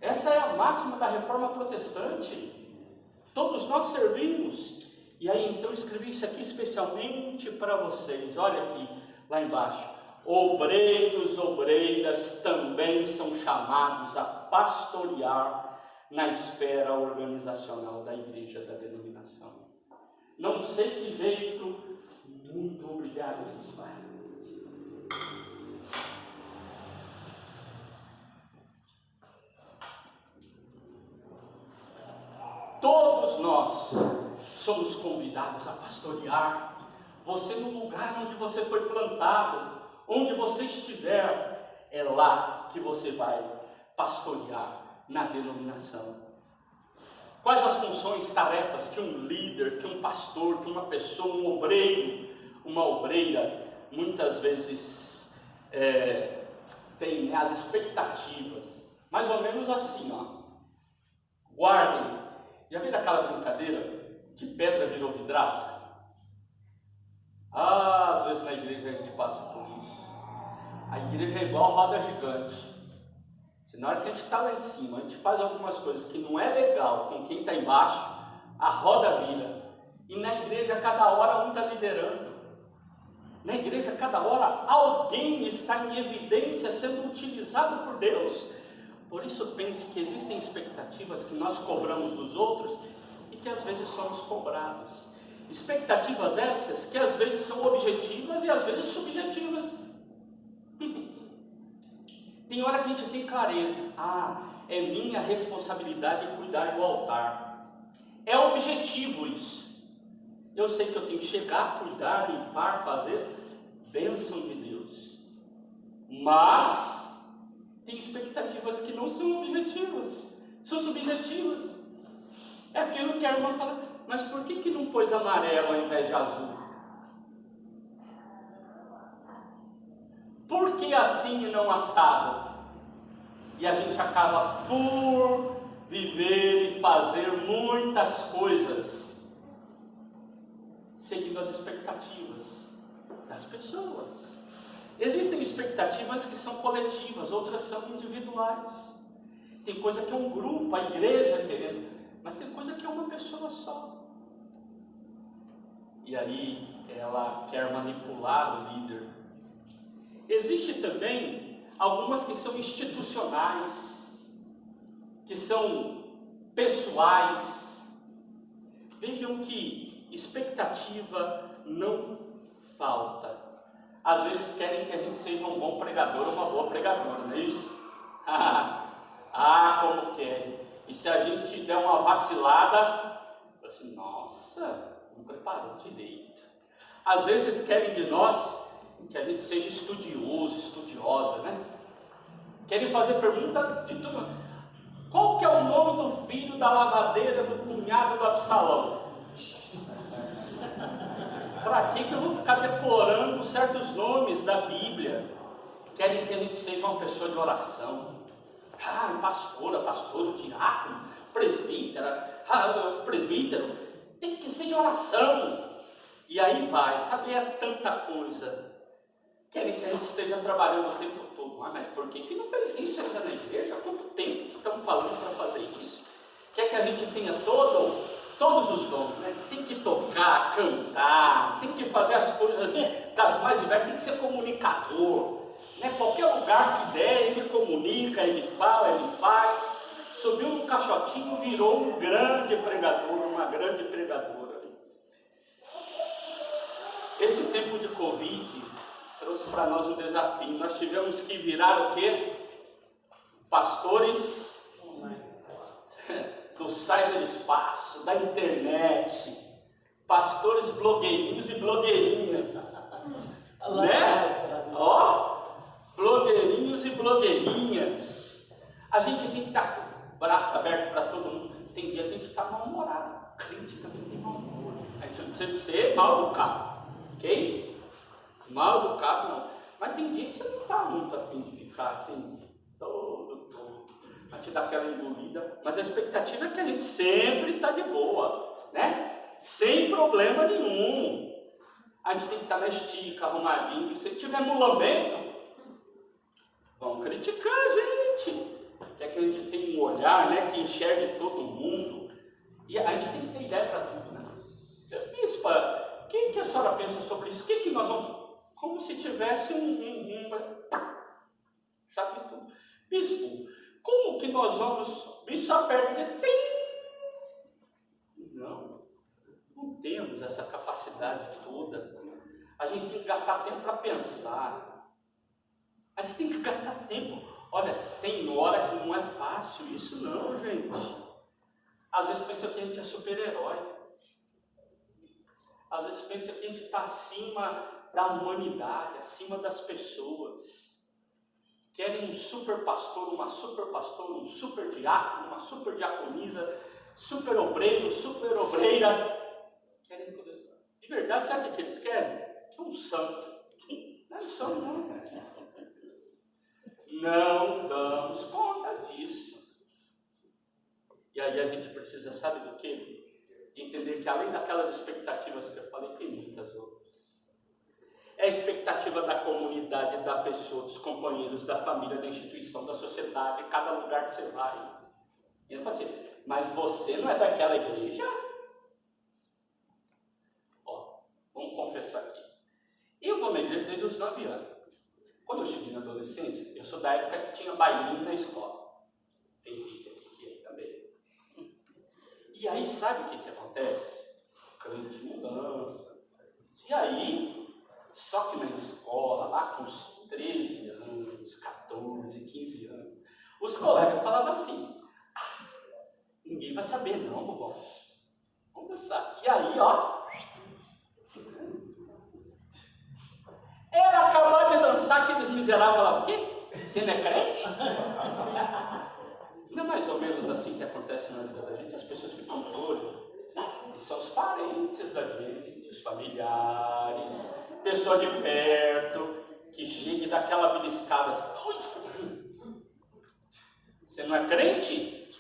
Essa é a máxima da reforma protestante. Todos nós servimos. E aí então eu escrevi isso aqui especialmente para vocês. Olha aqui, lá embaixo. Obreiros, obreiras também são chamados a pastorear na esfera organizacional da igreja, da denominação. Não sei que jeito. Muito obrigado, Pai. Todos nós somos convidados a pastorear. Você no lugar onde você foi plantado, onde você estiver, é lá que você vai pastorear na denominação. Quais as funções, tarefas que um líder, que um pastor, que uma pessoa, um obreiro, uma obreira, muitas vezes tem, né, as expectativas, mais ou menos assim, ó. Guardem. Já viram aquela brincadeira de pedra virou vidraça? Às vezes na igreja a gente passa por isso. A igreja é igual roda gigante. Se na hora que a gente está lá em cima, a gente faz algumas coisas que não é legal com quem está embaixo, a roda vira. E na igreja, cada hora um está liderando. Na igreja, cada hora alguém está em evidência sendo utilizado por Deus. Por isso pense que existem expectativas que nós cobramos dos outros e que às vezes somos cobrados. Expectativas essas que às vezes são objetivas e às vezes subjetivas. Tem hora que a gente tem clareza. É minha responsabilidade cuidar do altar. É objetivo isso. Eu sei que eu tenho que chegar, cuidar, limpar, fazer. Bênção de Deus. Mas tem expectativas que não são objetivas, são subjetivas. É aquilo que a irmã fala, mas por que não pôs amarelo ao invés de azul? Por que assim e não assado? E a gente acaba por viver e fazer muitas coisas seguindo as expectativas das pessoas. Existem expectativas que são coletivas, outras são individuais. Tem coisa que é um grupo, a igreja querendo, mas tem coisa que é uma pessoa só. E aí ela quer manipular o líder. Existe também algumas que são institucionais, que são pessoais. Vejam que expectativa não falta. Às vezes querem que a gente seja um bom pregador ou uma boa pregadora, não é isso? Como querem. E se a gente der uma vacilada, assim, nossa, não preparou direito. Às vezes querem de nós que a gente seja estudioso, estudiosa, né? Querem fazer pergunta de tudo. Qual que é o nome do filho da lavadeira do cunhado do Absalão? Para que eu vou ficar decorando certos nomes da Bíblia? Querem que a gente seja uma pessoa de oração. Pastora, diácono, presbítero, tem que ser de oração. E aí vai, sabe, é tanta coisa. Querem que a gente esteja trabalhando o tempo todo. Mas por que não fez isso ainda na igreja? Há quanto tempo que estão falando para fazer isso? Quer que a gente tenha todos os dons, né? Tem que tocar, cantar, tem que fazer as coisas das mais diversas, tem que ser comunicador, né? Qualquer lugar que der, ele comunica, ele fala, ele faz. Subiu no caixotinho, virou um grande pregador, uma grande pregadora. Esse tempo de Covid trouxe para nós um desafio. Nós tivemos que virar o quê? Pastores dos cyberespaço, da internet, pastores blogueirinhos e blogueirinhas, né? Ó, blogueirinhos e blogueirinhas. A gente tem que estar com o braço aberto para todo mundo. Tem dia que a gente está mal-humorado. Crente também tem mau humor. A gente não precisa de ser mal-educado, ok? Mal-educado não. Mas tem dia que você não está muito afim de ficar assim, todo, a te dar aquela engolida. Mas a expectativa é que a gente sempre está de boa, né? Sem problema nenhum. A gente tem que estar na estica, arrumadinho. Se tiver mulambento, vão criticar a gente. Quer que a gente tenha um olhar, né, que enxergue todo mundo. E a gente tem que ter ideia para tudo, né? Bispa, o que a senhora pensa sobre isso? O que nós vamos... Como se tivesse sabe tudo. Bispo, como que nós vamos... Bispo aperta e diz, tem... Não temos essa capacidade toda. A gente tem que gastar tempo para pensar. A gente tem que gastar tempo. Olha, tem hora que não é fácil isso não, gente. Às vezes pensa que a gente é super-herói. Às vezes pensa que a gente está acima da humanidade, acima das pessoas. Querem um super pastor, um super diácono, uma super diaconisa, super obreiro, super obreira. Querem tudo isso. De verdade, sabe o que eles querem? Que um santo. Não são, não. Não damos conta disso. E aí a gente precisa, sabe do quê? De entender que além daquelas expectativas que eu falei, tem muitas outras. É a expectativa da comunidade, da pessoa, dos companheiros, da família, da instituição, da sociedade, cada lugar que você vai. E ele fala assim, mas você não é daquela igreja? Ó, vamos confessar aqui. Eu vou na igreja desde os 9 anos. Quando eu cheguei na adolescência, eu sou da época que tinha bailinho na escola. Tem gente aqui que é também. E aí, sabe o que acontece? Crente mudança. E aí, só que na escola, lá com uns 13 anos, 14, 15 anos, os colegas falavam assim, ninguém vai saber não, vovó. Vamos dançar. E aí, ó, era acabar de dançar, aqueles miseráveis falavam, o quê? Você não é crente? Não é mais ou menos assim que acontece na vida da gente, as pessoas ficam doidas. E são os parentes da gente, os familiares, pessoa de perto, que chega e dá aquela beliscada assim, você não é crente?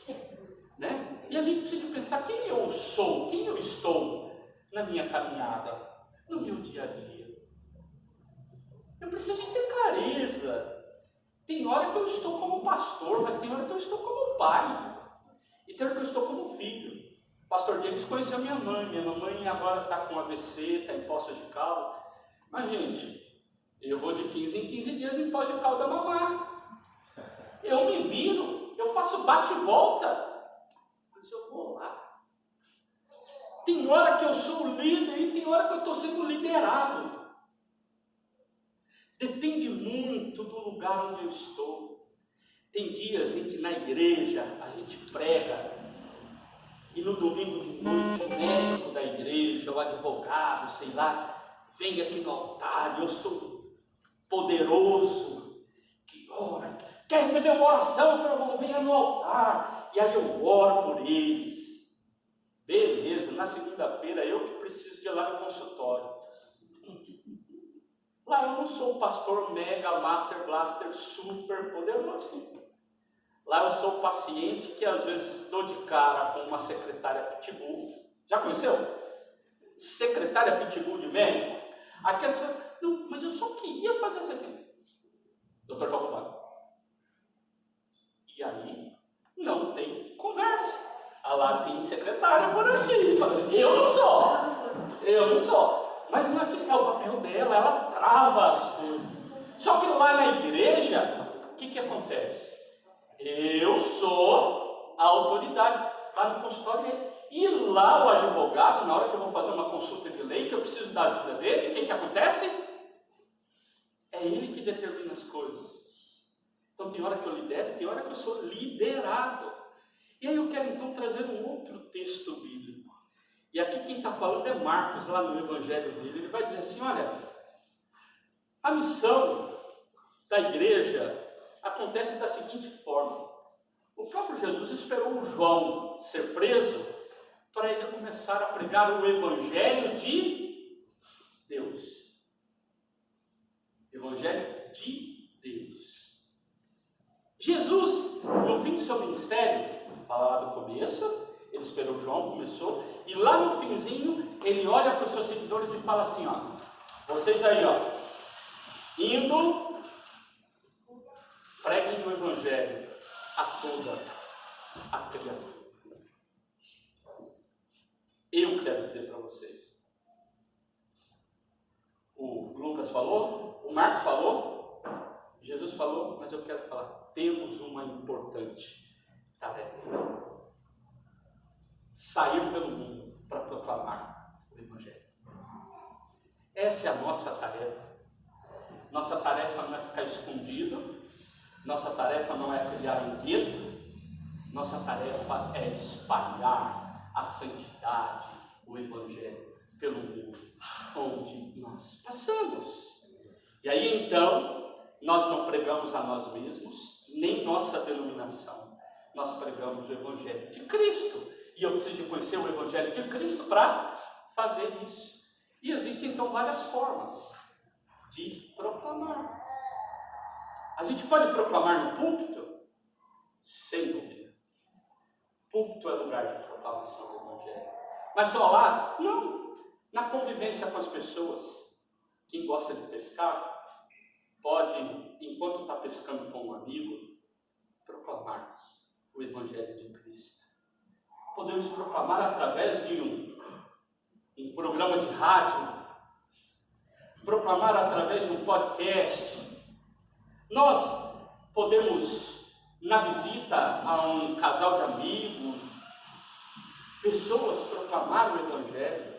Né? E a gente precisa pensar quem eu sou, quem eu estou na minha caminhada, no meu dia a dia. Eu preciso de ter clareza. Tem hora que eu estou como pastor, mas tem hora que eu estou como pai. E tem hora que eu estou como filho. O pastor James conheceu minha mãe. Minha mamãe agora está com AVC, está em Poços de Caldas. Mas, gente, eu vou de 15 em 15 dias em Poços de Caldas mamar. Eu me viro, eu faço bate e volta. Mas eu vou lá. Tem hora que eu sou o líder e tem hora que eu estou sendo liderado. Depende muito do lugar onde eu estou. Tem dias em que na igreja a gente prega e no domingo de noite o médico da igreja, o advogado, sei lá, vem aqui no altar e eu sou poderoso, que ora, quer receber uma oração, meu irmão, venha no altar. E aí eu oro por eles. Beleza, na segunda-feira eu que preciso de ir lá no consultório. Lá eu não sou o pastor mega, master, blaster, super poderoso. Lá eu sou o paciente que às vezes dou de cara com uma secretária pitbull. Já conheceu? Secretária pitbull de médico? Aquela pessoa, não, mas eu só queria fazer assim. Doutor, está ocupado. E aí, não tem conversa. Lá tem secretária por aqui. Eu não sou. Mas não é assim, é o papel dela, ela trava as coisas. Só que lá na igreja, o que acontece? Eu sou a autoridade lá no consultório. E lá o advogado, na hora que eu vou fazer uma consulta de lei, que eu preciso da ajuda dele, o que acontece? É ele que determina as coisas. Então tem hora que eu lidero, tem hora que eu sou liderado. E aí eu quero então trazer um outro texto bíblico. E aqui quem está falando é Marcos, lá no evangelho dele. Ele vai dizer assim, olha, a missão da igreja acontece da seguinte forma. O próprio Jesus esperou o João ser preso para ele começar a pregar o evangelho de Deus. Evangelho de Deus. Jesus, no fim do seu ministério, fala lá do começo, ele esperou João, começou, e lá no finzinho, ele olha para os seus seguidores e fala assim, ó, vocês aí, ó, indo, preguem o evangelho a toda a criatura. Eu quero dizer para vocês, o Lucas falou, o Marcos falou, Jesus falou, mas eu quero falar, temos uma importante tarefa. Sair pelo mundo para proclamar o evangelho. Essa é a nossa tarefa. Nossa tarefa não é ficar escondido, nossa tarefa não é criar um gueto, nossa tarefa é espalhar a santidade, o evangelho pelo mundo onde nós passamos. E aí então, nós não pregamos a nós mesmos, nem nossa denominação, nós pregamos o evangelho de Cristo. E eu preciso de conhecer o evangelho de Cristo para fazer isso. E existem então várias formas de proclamar. A gente pode proclamar no púlpito? Sem dúvida. Púlpito é lugar de proclamação do evangelho. Mas só lá? Não. Na convivência com as pessoas. Quem gosta de pescar, pode, enquanto está pescando com um amigo, proclamar o evangelho de Cristo. Podemos proclamar através de um programa de rádio, proclamar através de um podcast. Nós podemos, na visita a um casal de amigos, pessoas proclamar o evangelho.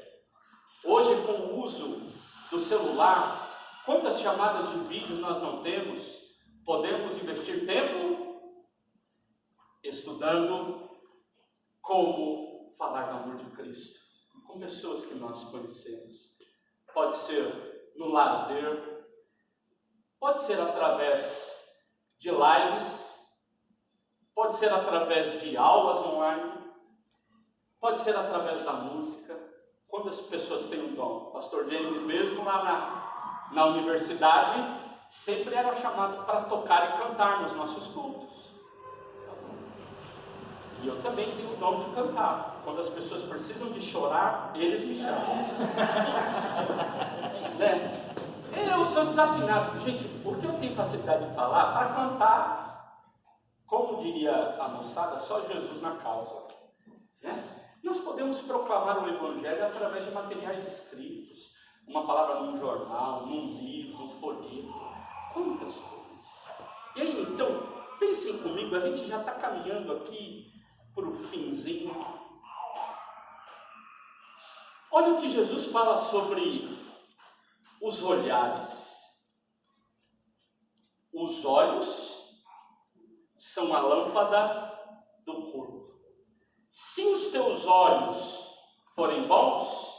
Hoje, com o uso do celular, quantas chamadas de vídeo nós não temos? Podemos investir tempo estudando como falar do amor de Cristo com pessoas que nós conhecemos. Pode ser no lazer, pode ser através de lives, pode ser através de aulas online, pode ser através da música. Quantas pessoas têm o dom? Pastor James mesmo lá na universidade sempre era chamado para tocar e cantar nos nossos cultos. E eu também tenho o dom de cantar. Quando as pessoas precisam de chorar, eles me chamam. Né? Eu sou desafinado. Gente, porque eu tenho facilidade de falar, para cantar, como diria a moçada, só Jesus na causa. Né? Nós podemos proclamar o evangelho através de materiais escritos. Uma palavra num jornal, num livro, num folheto. Quantas coisas. E aí, então, pensem comigo, a gente já está caminhando aqui para o finzinho. Olha o que Jesus fala sobre os olhares. Os olhos são a lâmpada do corpo. Se os teus olhos forem bons,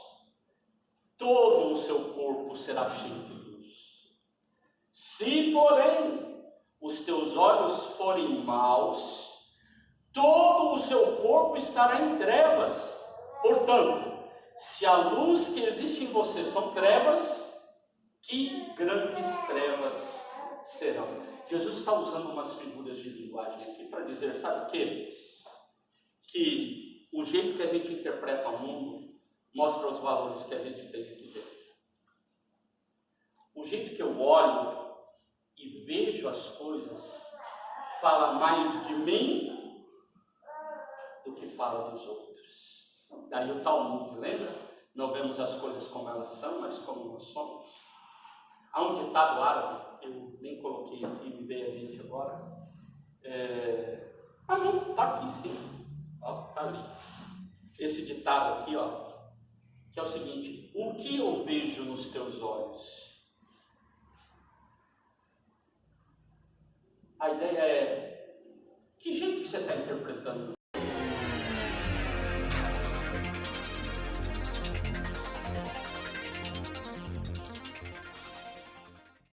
todo o seu corpo será cheio de luz. Se, porém, os teus olhos forem maus, todo o seu corpo estará em trevas. Portanto, se a luz que existe em você são trevas, que grandes trevas serão. Jesus está usando umas figuras de linguagem aqui para dizer, sabe o quê? Que o jeito que a gente interpreta o mundo mostra os valores que a gente tem aqui dentro. O jeito que eu olho e vejo as coisas fala mais de mim do que fala dos outros. Daí o Talmud, lembra? Não vemos as coisas como elas são, mas como nós somos. Há um ditado árabe, eu nem coloquei aqui, me veio a mente agora. Não, está aqui sim. Está ali. Esse ditado aqui, ó, que é o seguinte: o que eu vejo nos teus olhos? A ideia é, que jeito que você está interpretando